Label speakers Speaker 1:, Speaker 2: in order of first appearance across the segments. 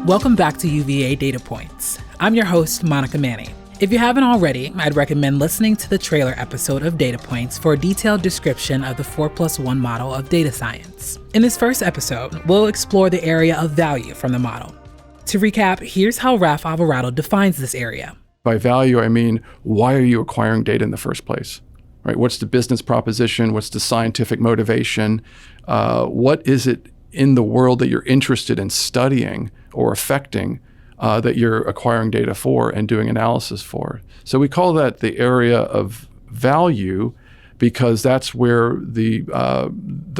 Speaker 1: Welcome back to UVA Data Points. I'm your host, Monica Manny. If you haven't already, I'd recommend listening to the trailer episode of Data Points for a detailed description of the 4+1 model of data science. In this first episode, we'll explore the area of value from the model. To recap, here's how Ralph Alvarado defines this area.
Speaker 2: By value, I mean, why are you acquiring data in the first place? Right? What's the business proposition? What's the scientific motivation? What is it in the world that you're interested in studying or affecting that you're acquiring data for and doing analysis for? So we call that the area of value because that's where the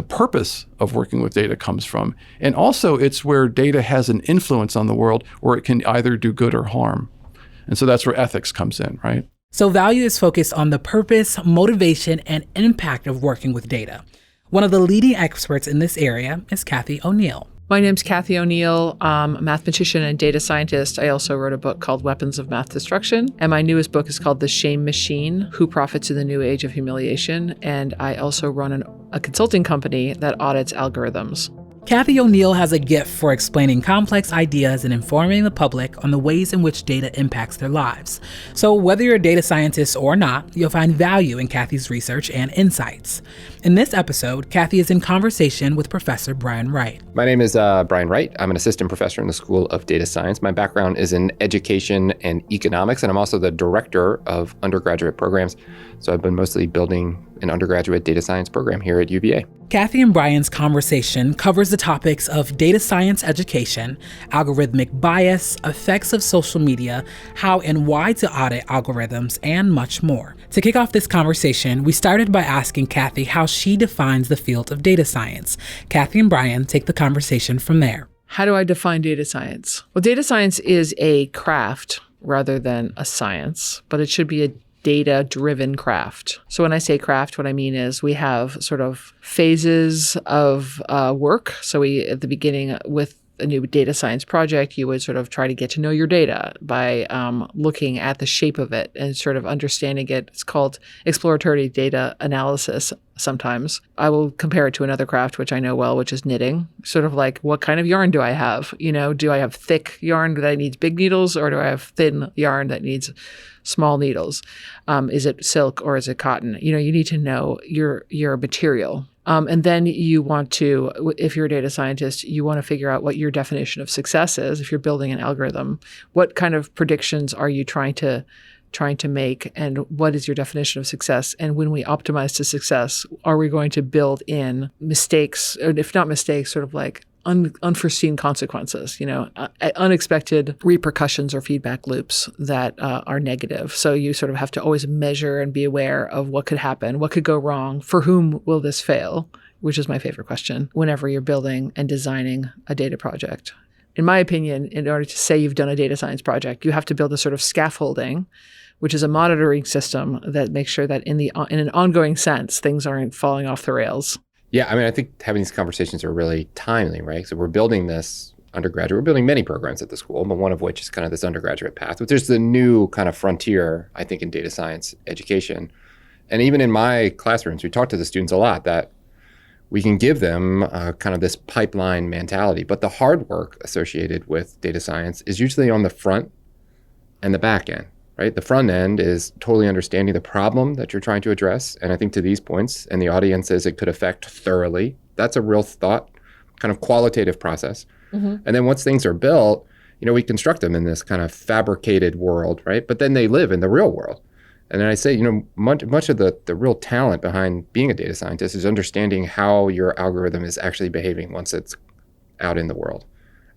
Speaker 2: purpose of working with data comes from. And also it's where data has an influence on the world where it can either do good or harm. And so that's where ethics comes in, right?
Speaker 1: So value is focused on the purpose, motivation, and impact of working with data. One of the leading experts in this area is Cathy O'Neil.
Speaker 3: My name's Cathy O'Neil. I'm a mathematician and data scientist. I also wrote a book called Weapons of Math Destruction. And my newest book is called The Shame Machine, Who Profits in the New Age of Humiliation. And I also run a consulting company that audits algorithms.
Speaker 1: Cathy O'Neil has a gift for explaining complex ideas and informing the public on the ways in which data impacts their lives. So whether you're a data scientist or not, you'll find value in Cathy's research and insights. In this episode, Cathy is in conversation with Professor Brian Wright.
Speaker 4: My name is Brian Wright. I'm an assistant professor in the School of Data Science. My background is in education and economics, and I'm also the director of undergraduate programs. So I've been mostly building an undergraduate data science program here at UVA.
Speaker 1: Cathy and Brian's conversation covers the topics of data science education, algorithmic bias, effects of social media, how and why to audit algorithms, and much more. To kick off this conversation, we started by asking Cathy how she defines the field of data science. Cathy and Brian take the conversation from there.
Speaker 3: How do I define data science? Well, data science is a craft rather than a science, but it should be a data-driven craft. So when I say craft, what I mean is we have sort of phases of work. So at the beginning with a new data science project, you would sort of try to get to know your data by looking at the shape of it and sort of understanding it. It's called exploratory data analysis sometimes. I will compare it to another craft, which I know well, which is knitting. Sort of like, what kind of yarn do I have? Do I have thick yarn that needs big needles, or do I have thin yarn that needs small needles? Is it silk or is it cotton? You need to know your material. And then you want to, if you're a data scientist, you want to figure out what your definition of success is. If you're building an algorithm, what kind of predictions are you trying to make, and what is your definition of success? And when we optimize to success, are we going to build in mistakes, or if not mistakes, sort of like unforeseen consequences, unexpected repercussions or feedback loops that are negative. So you sort of have to always measure and be aware of what could happen, what could go wrong, for whom will this fail, which is my favorite question whenever you're building and designing a data project. In my opinion, in order to say you've done a data science project, you have to build a sort of scaffolding, which is a monitoring system that makes sure that in an ongoing sense, things aren't falling off the rails.
Speaker 4: Yeah, I think having these conversations are really timely, right? So we're building this undergraduate, we're building many programs at the school, but one of which is kind of this undergraduate path, which is the new kind of frontier, I think, in data science education. And even in my classrooms, we talk to the students a lot that we can give them kind of this pipeline mentality, but the hard work associated with data science is usually on the front and the back end. Right? The front end is totally understanding the problem that you're trying to address. And I think to these points, and the audience says it could affect thoroughly. That's a real thought, kind of qualitative process. Mm-hmm. And then once things are built, we construct them in this kind of fabricated world, right? But then they live in the real world. And then I say, much of the real talent behind being a data scientist is understanding how your algorithm is actually behaving once it's out in the world.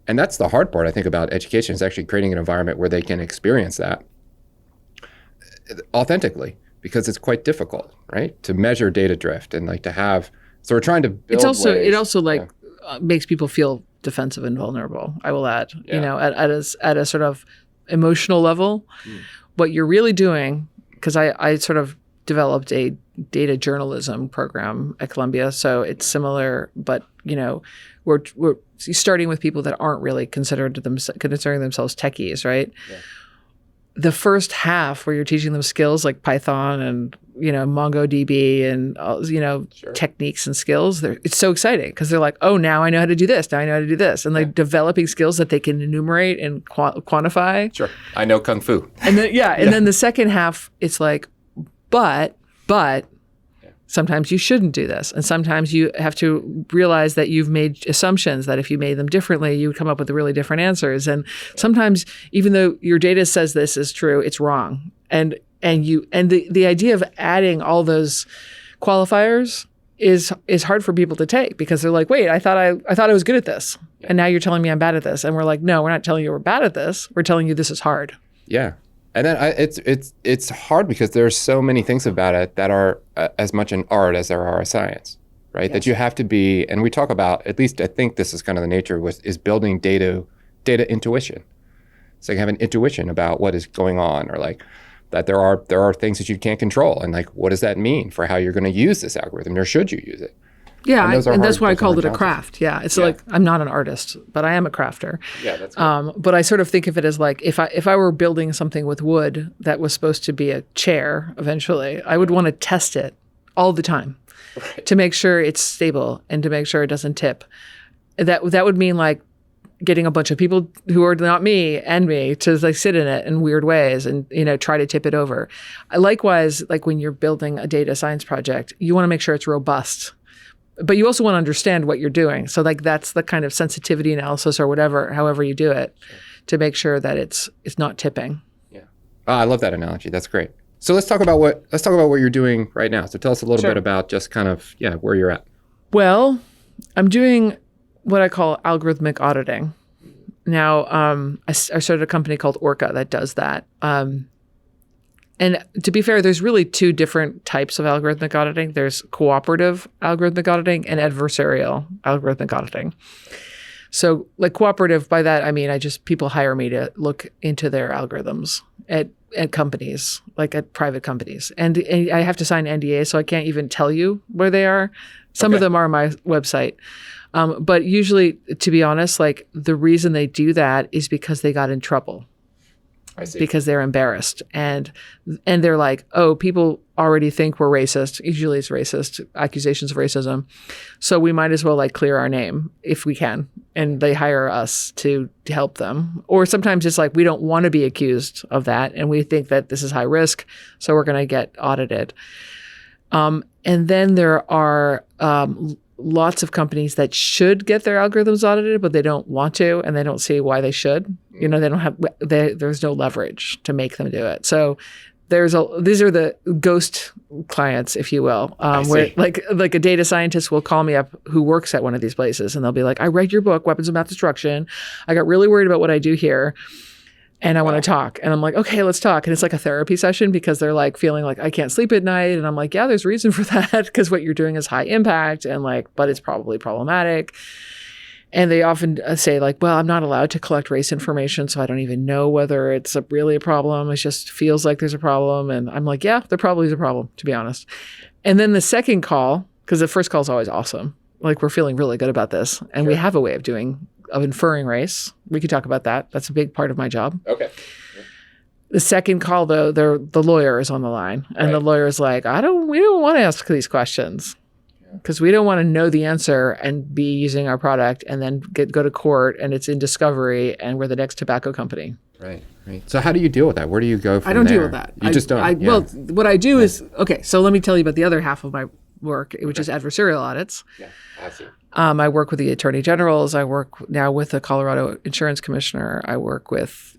Speaker 4: And that's the hard part, I think, about education, is actually creating an environment where they can experience that authentically, because it's quite difficult, right, to measure data drift and to have. So we're trying to build.
Speaker 3: It also makes people feel defensive and vulnerable. I will add, at a sort of emotional level, what you're really doing. Because I sort of developed a data journalism program at Columbia, so it's similar, but we're starting with people that aren't really considering themselves techies, right? Yeah. the first half where you're teaching them skills like Python and, MongoDB and, techniques and skills, it's so exciting because they're like, oh, now I know how to do this. Now I know how to do this. And they're developing skills that they can enumerate and quantify.
Speaker 4: Sure. I know Kung Fu.
Speaker 3: And then, and then the second half, it's like, but sometimes you shouldn't do this. And sometimes you have to realize that you've made assumptions that if you made them differently, you would come up with really different answers. And sometimes, even though your data says this is true, it's wrong. And the idea of adding all those qualifiers is hard for people to take because they're like, wait, I thought I was good at this. And now you're telling me I'm bad at this. And we're like, no, we're not telling you we're bad at this. We're telling you this is hard.
Speaker 4: Yeah. And then it's hard because there's so many things about it that are as much an art as there are a science, right? Yes. That you have to be, and we talk about, at least I think this is kind of the nature, is building data intuition. So you have an intuition about what is going on, or like that there are things that you can't control, and like what does that mean for how you're going to use this algorithm, or should you use it?
Speaker 3: Yeah, and that's why I called it a craft. Yeah, it's like I'm not an artist, but I am a crafter.
Speaker 4: Yeah, that's good.
Speaker 3: But I sort of think of it as like if I were building something with wood that was supposed to be a chair eventually, I would want to test it all the time to make sure it's stable and to make sure it doesn't tip. That would mean like getting a bunch of people who are not me to like sit in it in weird ways and try to tip it over. Likewise, like when you're building a data science project, you want to make sure it's robust. But you also want to understand what you're doing. So like that's the kind of sensitivity analysis or whatever, however you do it, to make sure that it's not tipping.
Speaker 4: Yeah. I love that analogy. That's great. So let's talk about what you're doing right now. So tell us a little bit about just kind of where you're at.
Speaker 3: Well, I'm doing what I call algorithmic auditing. Now, I started a company called Orca that does that. And to be fair, there's really two different types of algorithmic auditing. There's cooperative algorithmic auditing and adversarial algorithmic auditing. So like cooperative, by that, I mean, people hire me to look into their algorithms at companies, like at private companies. And I have to sign NDA, so I can't even tell you where they are. Some of them are on my website. But usually, to be honest, like the reason they do that is because they got in trouble.
Speaker 4: I see.
Speaker 3: Because they're embarrassed and they're like, oh, people already think we're racist. Usually it's racist, accusations of racism. So we might as well like clear our name if we can. And they hire us to help them. Or sometimes it's like, we don't want to be accused of that. And we think that this is high risk. So we're going to get audited. And then there are lots of companies that should get their algorithms audited, but they don't want to, and they don't see why they should. They don't have. There's no leverage to make them do it. So these are the ghost clients, if you will, where like a data scientist will call me up who works at one of these places, and they'll be like, "I read your book, Weapons of Math Destruction. I got really worried about what I do here." And I want to talk. And I'm like, okay, let's talk. And it's like a therapy session because they're like feeling like I can't sleep at night. And I'm like, yeah, there's reason for that because what you're doing is high impact and like, but it's probably problematic. And they often say like, well, I'm not allowed to collect race information. So I don't even know whether it's really a problem. It just feels like there's a problem. And I'm like, yeah, there probably is a problem, to be honest. And then the second call, because the first call is always awesome. Like we're feeling really good about this. And we have a way of inferring race. We could talk about that. That's a big part of my job.
Speaker 4: Okay.
Speaker 3: The second call, though, the lawyer is on the line. And the lawyer is like, we don't want to ask these questions because we don't want to know the answer and be using our product and then go to court and it's in discovery and we're the next tobacco company.
Speaker 4: Right. So how do you deal with that? Where do you go from there?
Speaker 3: I don't deal with that.
Speaker 4: You just don't?
Speaker 3: Well, what I do is, so let me tell you about the other half of my work, which is adversarial audits.
Speaker 4: Yeah, I see.
Speaker 3: I work with the attorney generals. I work now with the Colorado Insurance Commissioner. I work with,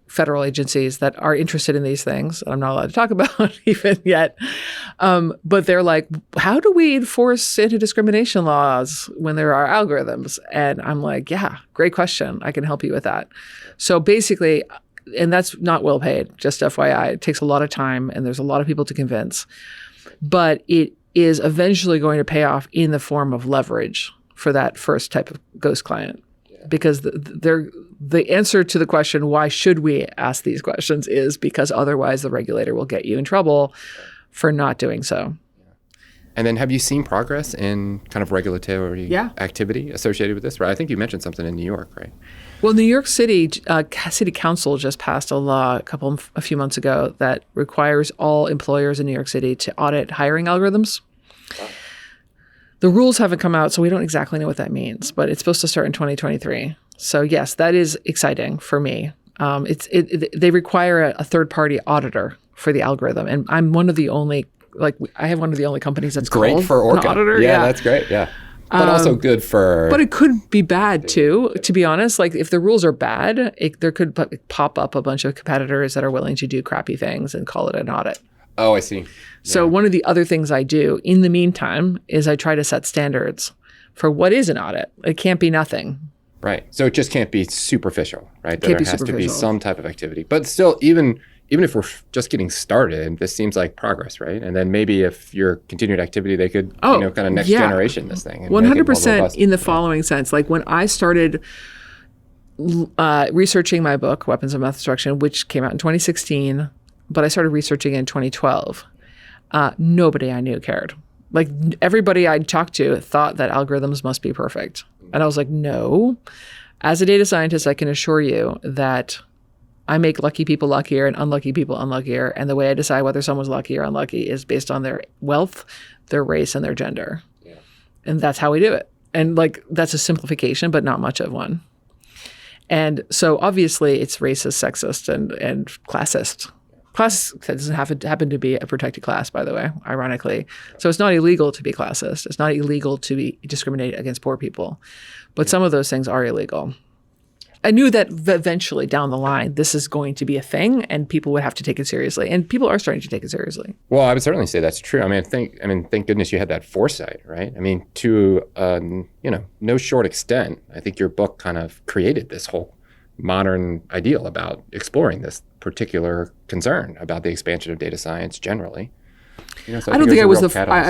Speaker 3: federal agencies that are interested in these things. I'm not allowed to talk about even yet. But they're like, how do we enforce anti-discrimination laws when there are algorithms? And I'm like, yeah, great question. I can help you with that. So basically, and that's not well paid, just FYI. It takes a lot of time and there's a lot of people to convince. But it is eventually going to pay off in the form of leverage for that first type of ghost client. Because the answer to the question, why should we ask these questions, is because otherwise the regulator will get you in trouble for not doing so.
Speaker 4: And then have you seen progress in kind of regulatory activity associated with this? Right. I think you mentioned something in New York, right?
Speaker 3: Well, New York City City Council just passed a law a few months ago that requires all employers in New York City to audit hiring algorithms. Wow. The rules haven't come out, so we don't exactly know what that means, but it's supposed to start in 2023. So yes, that is exciting for me. They require a third-party auditor for the algorithm, and I'm one of the only. I have one of the only companies that's
Speaker 4: great
Speaker 3: called
Speaker 4: for Orca.
Speaker 3: An auditor.
Speaker 4: Yeah, that's great. Yeah, but also good for.
Speaker 3: But it could be bad too. To be honest, like if the rules are bad, there could pop up a bunch of competitors that are willing to do crappy things and call it an audit.
Speaker 4: Oh, I see.
Speaker 3: So one of the other things I do in the meantime is I try to set standards for what is an audit. It can't be nothing.
Speaker 4: Right. So it just can't be superficial, right? There has to be some type of activity. But still, even if we're just getting started, this seems like progress, right? And then maybe if your continued activity, they could, kind of next generation this thing.
Speaker 3: 100% in the following sense. Like when I started researching my book, Weapons of Math Destruction, which came out in 2016, but I started researching it in 2012, nobody I knew cared. Like everybody I talked to thought that algorithms must be perfect. And I was like, no. As a data scientist, I can assure you that I make lucky people luckier and unlucky people unluckier. And the way I decide whether someone's lucky or unlucky is based on their wealth, their race, and their gender. Yeah. And that's how we do it. And like, that's a simplification, but not much of one. And so obviously it's racist, sexist, and classist. Class doesn't happen to be a protected class, by the way, ironically. So it's not illegal to be classist. It's not illegal to discriminate against poor people. But some of those things are illegal. I knew that eventually down the line, this is going to be a thing and people would have to take it seriously. And people are starting to take it seriously.
Speaker 4: Well, I would certainly say that's true. Thank goodness you had that foresight, right? To no short extent, I think your book kind of created this whole modern ideal about exploring this particular concern about the expansion of data science generally. So I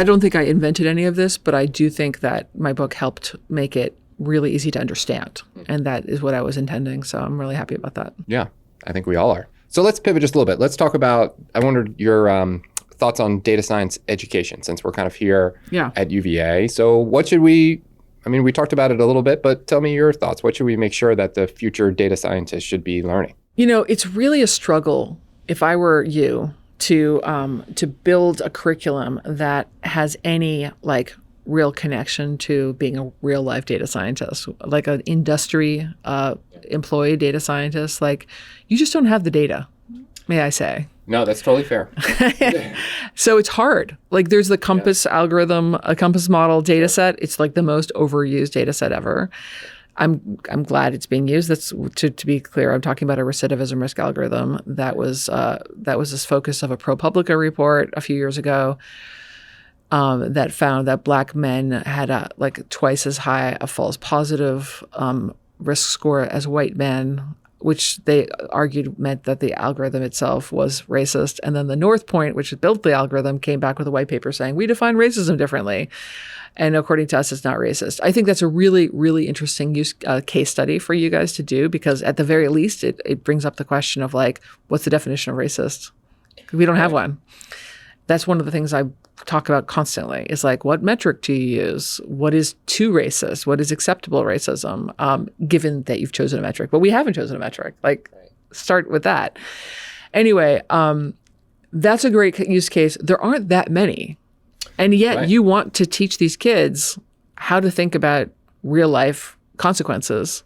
Speaker 3: don't think I invented any of this, but I do think that my book helped make it really easy to understand. And that is what I was intending. So I'm really happy about that.
Speaker 4: Yeah, I think we all are. So let's pivot just a little bit. Let's talk about, I wondered your thoughts on data science education, since we're kind of here at UVA. So what should we talked about it a little bit, but tell me your thoughts. What should we make sure that the future data scientists should be learning?
Speaker 3: It's really a struggle, if I were you, to build a curriculum that has any real connection to being a real life data scientist, like an industry employee data scientist. Like you just don't have the data, may I say.
Speaker 4: No, that's totally fair.
Speaker 3: So it's hard. Like there's the Compass algorithm, a Compass model data set. It's like the most overused data set ever. I'm glad it's being used. That's to be clear. I'm talking about a recidivism risk algorithm that was this focus of a ProPublica report a few years ago that found that Black men had twice as high a false positive risk score as white men, which they argued meant that the algorithm itself was racist. And then the North Point, which built the algorithm, came back with a white paper saying, we define racism differently. And according to us, it's not racist. I think that's a really, really interesting case study for you guys to do, because at the very least, it brings up the question of what's the definition of racist? We don't have one. That's one of the things I talk about constantly is what metric do you use? What is too racist? What is acceptable racism? Given that you've chosen a metric, but we haven't chosen a metric. Start with that. Anyway, that's a great use case. There aren't that many. And yet you want to teach these kids how to think about real life consequences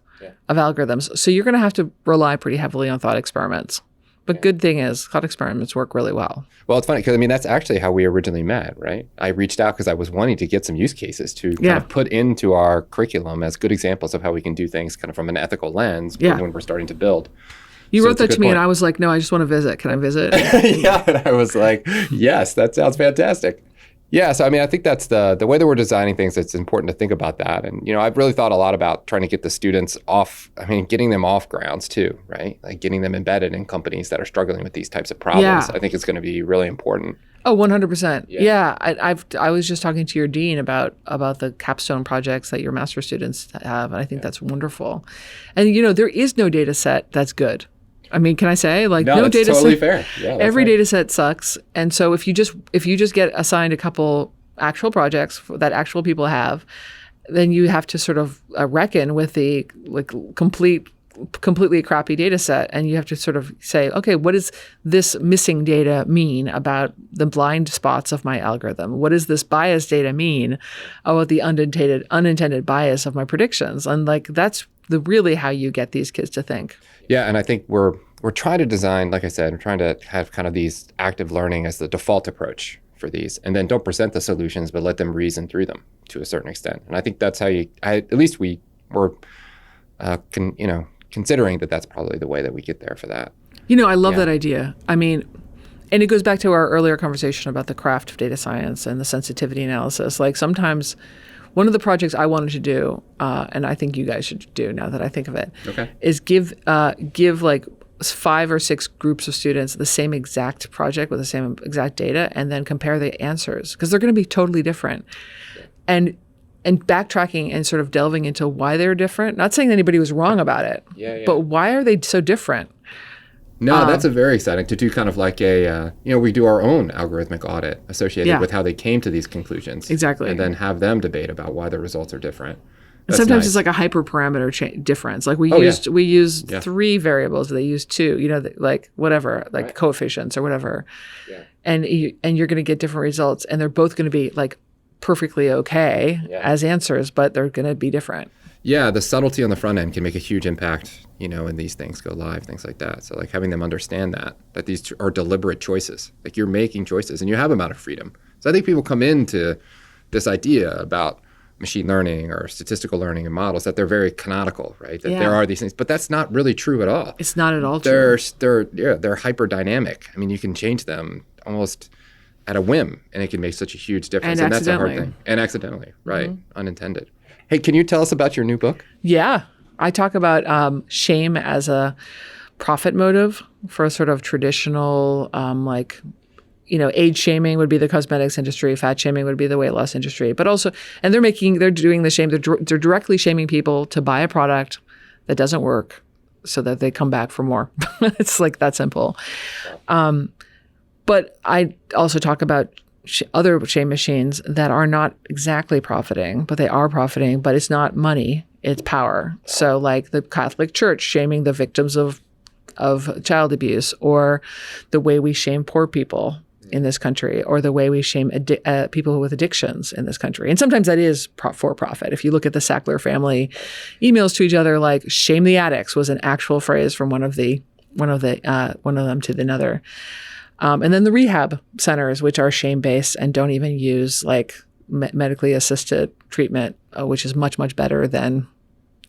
Speaker 3: of algorithms. So you're going to have to rely pretty heavily on thought experiments. But good thing is thought experiments work really well.
Speaker 4: Well, it's funny because that's actually how we originally met, right? I reached out because I was wanting to get some use cases to kind of put into our curriculum as good examples of how we can do things kind of from an ethical lens when we're starting to build.
Speaker 3: You wrote that to me and I was like, no, I just want to visit. Can I visit?
Speaker 4: Yeah, and I was like, yes, that sounds fantastic. Yeah, so I think that's the way that we're designing things. It's important to think about that, and I've really thought a lot about trying to get the students off. Getting them off grounds too, right? Getting them embedded in companies that are struggling with these types of problems. Yeah. I think it's going to be really important.
Speaker 3: Oh, 100%. Yeah, I was just talking to your dean about the capstone projects that your master's students have, and I think that's wonderful. And there is no data set that's good. Can I say no
Speaker 4: that's
Speaker 3: data
Speaker 4: totally
Speaker 3: set?
Speaker 4: Fair. Yeah,
Speaker 3: every data set sucks, and so if you just get assigned a couple actual projects that actual people have, then you have to sort of reckon with the completely crappy data set, and you have to sort of say, okay, what does this missing data mean about the blind spots of my algorithm? What does this bias data mean about the unintended bias of my predictions? And like that's really how you get these kids to think.
Speaker 4: Yeah, and I think we're trying to design, like I said, we're trying to have kind of these active learning as the default approach for these, and then don't present the solutions, but let them reason through them to a certain extent. And I think that's how at least we were, considering that that's probably the way that we get there for that.
Speaker 3: I love that idea. I mean, and it goes back to our earlier conversation about the craft of data science and the sensitivity analysis. Like sometimes one of the projects I wanted to do, and I think you guys should do now that I think of it, is give like 5 or 6 groups of students the same exact project with the same exact data, and then compare the answers, because they're going to be totally different. And backtracking and sort of delving into why they're different. Not saying anybody was wrong about it, but why are they so different?
Speaker 4: No, that's a very exciting to do kind of like we do our own algorithmic audit associated with how they came to these conclusions.
Speaker 3: Exactly.
Speaker 4: And then have them debate about why the results are different.
Speaker 3: And sometimes it's like a hyperparameter difference. Like we used 3 variables, they used 2, like whatever, like coefficients or whatever. Yeah. And you're going to get different results, and they're both going to be like perfectly okay as answers, but they're going to be different.
Speaker 4: Yeah, the subtlety on the front end can make a huge impact, when these things go live, things like that. So like having them understand that these are deliberate choices. Like you're making choices and you have a amount of freedom. So I think people come into this idea about machine learning or statistical learning and models that they're very canonical, right? That there are these things, but that's not really true at all.
Speaker 3: It's not at all true.
Speaker 4: They're hyper dynamic. I mean, you can change them almost at a whim, and it can make such a huge difference. And that's a hard thing. And accidentally, right? Mm-hmm. Unintended. Hey, can you tell us about your new book?
Speaker 3: Yeah. I talk about shame as a profit motive for a sort of traditional, age shaming would be the cosmetics industry, fat shaming would be the weight loss industry. But also, and they're doing the shame, they're directly shaming people to buy a product that doesn't work so that they come back for more. It's like that simple. But I also talk about other shame machines that are not exactly profiting, but they are profiting, but it's not money, it's power. So like the Catholic Church shaming the victims of child abuse, or the way we shame poor people in this country, or the way we shame people with addictions in this country. And sometimes that is for profit. If you look at the Sackler family emails to each other, like "shame the addicts" was an actual phrase from one of them to another. And then the rehab centers, which are shame-based and don't even use like medically assisted treatment, which is much, much better than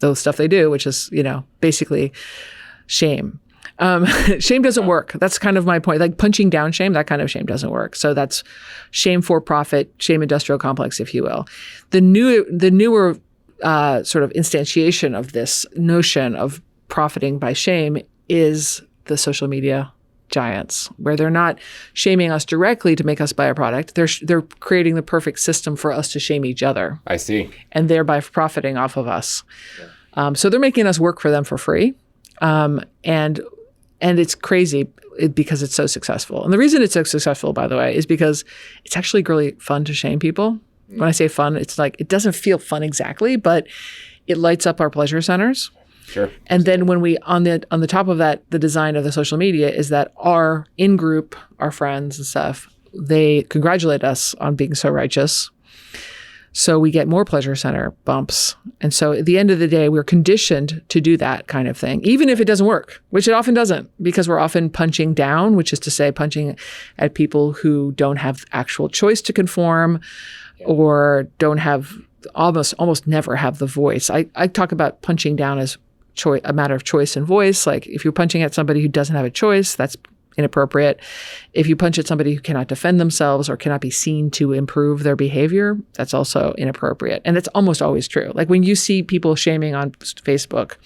Speaker 3: the stuff they do, which is, basically shame. Shame doesn't work. That's kind of my point. Like punching down shame, that kind of shame doesn't work. So that's shame for profit, shame industrial complex, if you will. The newer sort of instantiation of this notion of profiting by shame is the social media giants, where they're not shaming us directly to make us buy a product. They're creating the perfect system for us to shame each other.
Speaker 4: I see.
Speaker 3: And thereby profiting off of us. Yeah. So they're making us work for them for free. And it's crazy because it's so successful. And the reason it's so successful, by the way, is because it's actually really fun to shame people. When I say fun, it's like, it doesn't feel fun exactly, but it lights up our pleasure centers.
Speaker 4: Sure.
Speaker 3: And then when we, on the top of that, the design of the social media is that our in-group, our friends and stuff, they congratulate us on being so righteous. So we get more pleasure center bumps. And so at the end of the day, we're conditioned to do that kind of thing, even if it doesn't work, which it often doesn't, because we're often punching down, which is to say punching at people who don't have actual choice to conform or don't have, almost never have the voice. I talk about punching down as a matter of choice and voice. Like if you're punching at somebody who doesn't have a choice, that's inappropriate. If you punch at somebody who cannot defend themselves or cannot be seen to improve their behavior, that's also inappropriate. And it's almost always true. Like when you see people shaming on Facebook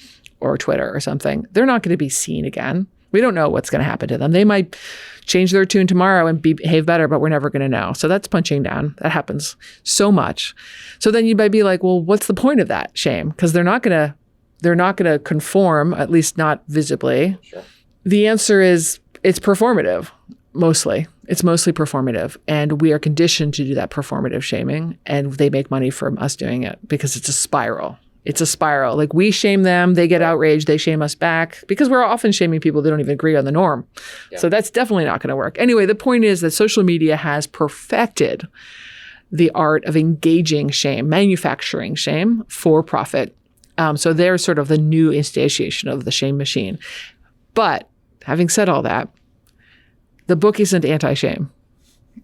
Speaker 3: or Twitter or something, they're not going to be seen again. We don't know what's going to happen to them. They might change their tune tomorrow and behave better, but we're never going to know. So that's punching down. That happens so much. So then you might be like, well, what's the point of that shame? Because they're not going to conform, at least not visibly. Sure. The answer is it's performative. Mostly. It's mostly performative. And we are conditioned to do that performative shaming. And they make money from us doing it because it's a spiral. It's a spiral. Like we shame them, they get outraged, they shame us back because we're often shaming people that don't even agree on the norm. Yeah. So that's definitely not going to work. Anyway, the point is that social media has perfected the art of engaging shame, manufacturing shame for profit. So they're sort of the new instantiation of the shame machine. But having said all that, the book isn't anti-shame.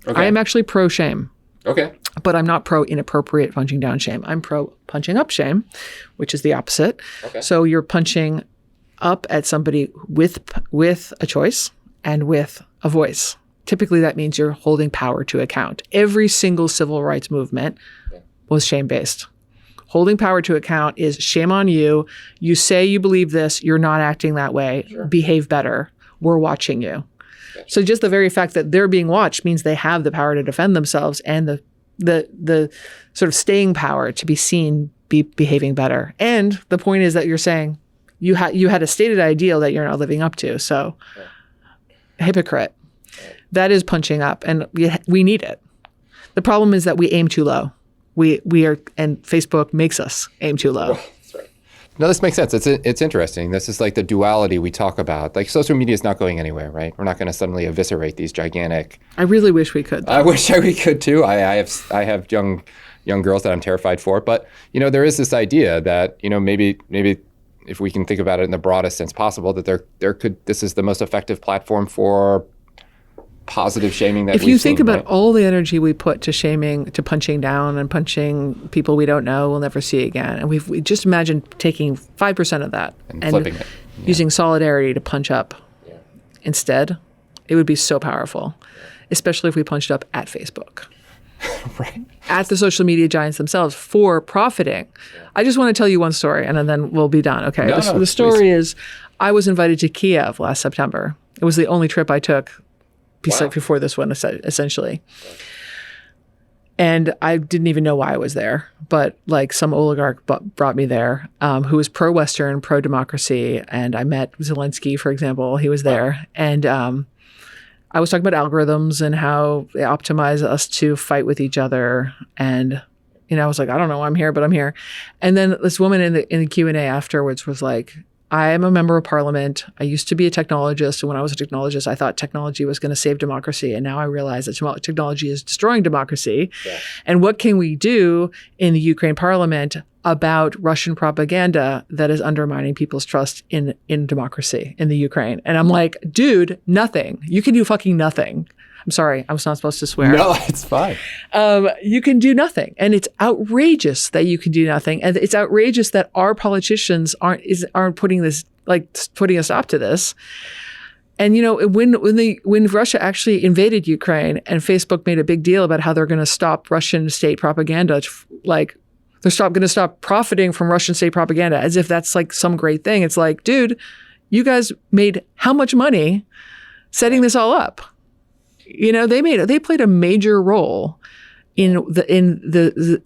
Speaker 3: Okay. I am actually pro-shame.
Speaker 4: Okay.
Speaker 3: But I'm not pro-inappropriate punching down shame. I'm pro-punching up shame, which is the opposite. Okay. So you're punching up at somebody with a choice and with a voice. Typically, that means you're holding power to account. Every single civil rights movement was shame-based. Holding power to account is shame on you. You say you believe this. You're not acting that way. Sure. Behave better. We're watching you. Gotcha. So just the very fact that they're being watched means they have the power to defend themselves and the sort of staying power to be seen behaving better. And the point is that you're saying you had a stated ideal that you're not living up to. So hypocrite. That is punching up, and we need it. The problem is that we aim too low. We are, and Facebook makes us aim too low.
Speaker 4: That's right. No, this makes sense. It's interesting. This is like the duality we talk about. Like social media is not going anywhere, right? We're not going to suddenly eviscerate these gigantic.
Speaker 3: I really wish we could. Though.
Speaker 4: I wish we could too. I have young girls that I'm terrified for. But there is this idea that maybe if we can think about it in the broadest sense possible, that this is the most effective platform for positive shaming that
Speaker 3: if you think about all the energy we put to shaming, to punching down and punching people we don't know, we'll never see again. And we just imagine taking 5% of that
Speaker 4: and flipping it,
Speaker 3: using solidarity to punch up instead. It would be so powerful, especially if we punched up at Facebook.
Speaker 4: Right.
Speaker 3: At the social media giants themselves for profiting. Yeah. I just want to tell you one story and then we'll be done. Okay. The story is I was invited to Kiev last September. It was the only trip I took before this one, essentially. And I didn't even know why I was there, but like some oligarch brought me there who was pro-Western, pro-democracy. And I met Zelensky, for example. He was there. And I was talking about algorithms and how they optimize us to fight with each other. And, I was like, I don't know why I'm here, but I'm here. And then this woman in the Q&A afterwards was like, I am a member of parliament. I used to be a technologist. And when I was a technologist, I thought technology was going to save democracy. And now I realize that technology is destroying democracy. Yeah. And what can we do in the Ukraine parliament about Russian propaganda that is undermining people's trust in democracy in the Ukraine? And I'm like, dude, nothing. You can do fucking nothing. I'm sorry, I was not supposed to swear.
Speaker 4: No, it's fine.
Speaker 3: You can do nothing. And it's outrageous that you can do nothing. And it's outrageous that our politicians aren't putting a stop to this. And, when Russia actually invaded Ukraine and Facebook made a big deal about how they're going to stop Russian state propaganda, like they're going to stop profiting from Russian state propaganda as if that's like some great thing. It's like, dude, you guys made how much money setting this all up? They played a major role in the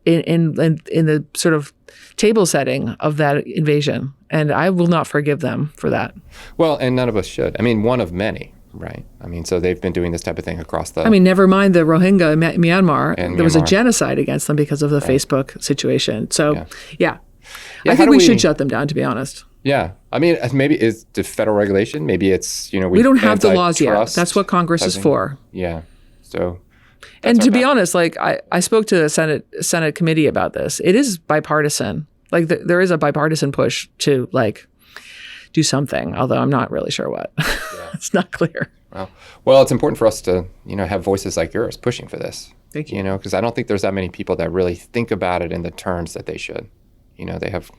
Speaker 3: sort of table setting of that invasion, and I will not forgive them for that.
Speaker 4: Well, and none of us should. I mean, one of many, right? I mean, so they've been doing this type of thing across the.
Speaker 3: I mean, never mind the Rohingya in Myanmar. There was a genocide against them because of the Facebook situation. So, yeah I think we should shut them down, to be honest.
Speaker 4: Yeah. I mean, maybe it's the federal regulation. Maybe it's,
Speaker 3: we don't have the laws yet. That's what Congress is for.
Speaker 4: Yeah. So.
Speaker 3: And to be honest, like I spoke to the Senate committee about this. It is bipartisan. Like there is a bipartisan push to like do something, although I'm not really sure what. Yeah. It's not clear.
Speaker 4: Well, it's important for us to, have voices like yours pushing for this.
Speaker 3: Thank you.
Speaker 4: Because I don't think there's that many people that really think about it in the terms that they should. They have,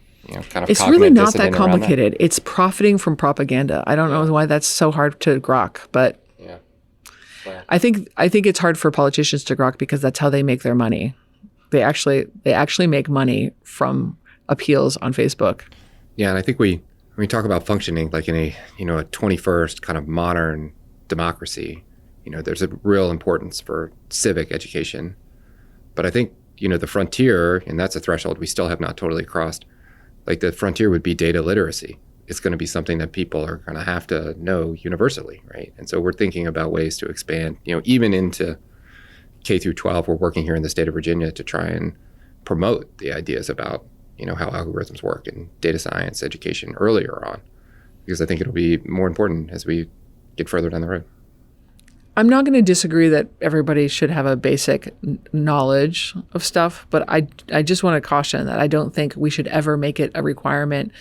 Speaker 4: kind of.
Speaker 3: It's really not that complicated. It's profiting from propaganda. I don't know why that's so hard to grok, but
Speaker 4: yeah. Well,
Speaker 3: I think it's hard for politicians to grok because that's how they make their money. They actually make money from appeals on Facebook.
Speaker 4: Yeah, and I think when we talk about functioning like in a a 21st kind of modern democracy, there's a real importance for civic education. But I think the frontier, and that's a threshold we still have not totally crossed. Like the frontier would be data literacy, it's going to be something that people are going to have to know universally, right? And so we're thinking about ways to expand, even into K through 12. We're working here in the state of Virginia to try and promote the ideas about, how algorithms work in data science education earlier on, because I think it'll be more important as we get further down the road.
Speaker 3: I'm not going to disagree that everybody should have a basic knowledge of stuff, but I just want to caution that I don't think we should ever make it a requirement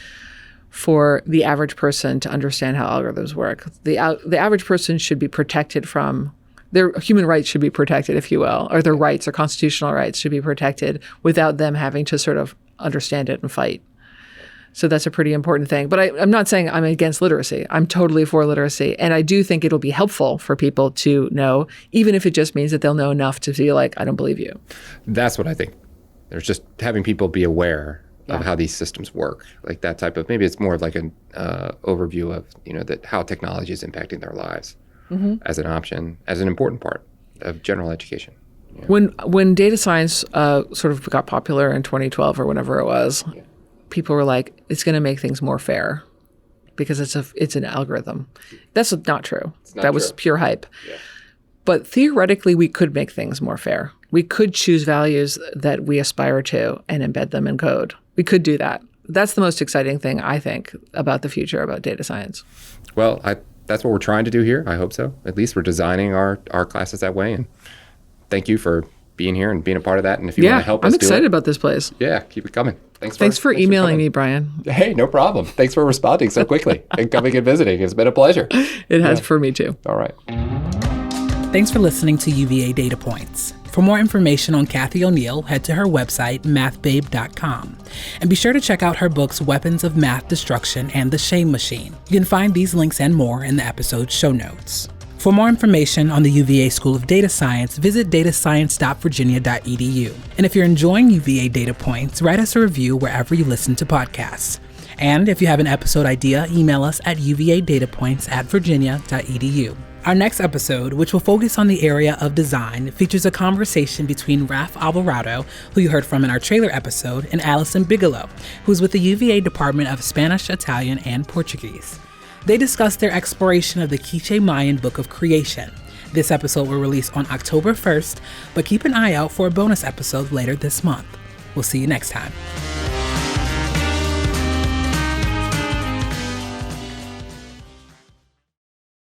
Speaker 3: for the average person to understand how algorithms work. The average person should be protected from their human rights, should be protected, if you will, or their rights or constitutional rights should be protected without them having to sort of understand it and fight. So that's a pretty important thing. But I'm not saying I'm against literacy. I'm totally for literacy. And I do think it'll be helpful for people to know, even if it just means that they'll know enough to be like, I don't believe you.
Speaker 4: That's what I think. There's just having people be aware of how these systems work, like that type of, maybe it's more of like an overview of, that how technology is impacting their lives as an option, as an important part of general education. Yeah.
Speaker 3: When data science sort of got popular in 2012 or whenever it was, people were like, it's going to make things more fair because it's an algorithm. That's not true. That was pure hype. Yeah. But theoretically, we could make things more fair. We could choose values that we aspire to and embed them in code. We could do that. That's the most exciting thing, I think, about the future, about data science.
Speaker 4: Well, that's what we're trying to do here. I hope so. At least we're designing our classes that way. And thank you for being here and being a part of that. And if you want to help us
Speaker 3: I'm
Speaker 4: do
Speaker 3: excited
Speaker 4: it,
Speaker 3: about this place.
Speaker 4: Yeah, keep it coming.
Speaker 3: Thanks for emailing me, Brian.
Speaker 4: Hey, no problem. Thanks for responding so quickly and coming and visiting. It's been a pleasure.
Speaker 3: It has for me too.
Speaker 4: All right.
Speaker 1: Thanks for listening to UVA Data Points. For more information on Cathy O'Neil, head to her website, mathbabe.com. And be sure to check out her books, Weapons of Math Destruction and The Shame Machine. You can find these links and more in the episode's show notes. For more information on the UVA School of Data Science, visit datascience.virginia.edu. And if you're enjoying UVA Data Points, write us a review wherever you listen to podcasts. And if you have an episode idea, email us at uvadatapoints@virginia.edu. Our next episode, which will focus on the area of design, features a conversation between Raf Alvarado, who you heard from in our trailer episode, and Allison Bigelow, who's with the UVA Department of Spanish, Italian, and Portuguese. They discussed their exploration of the Quiché Mayan Book of Creation. This episode will release on October 1st, but keep an eye out for a bonus episode later this month. We'll see you next time.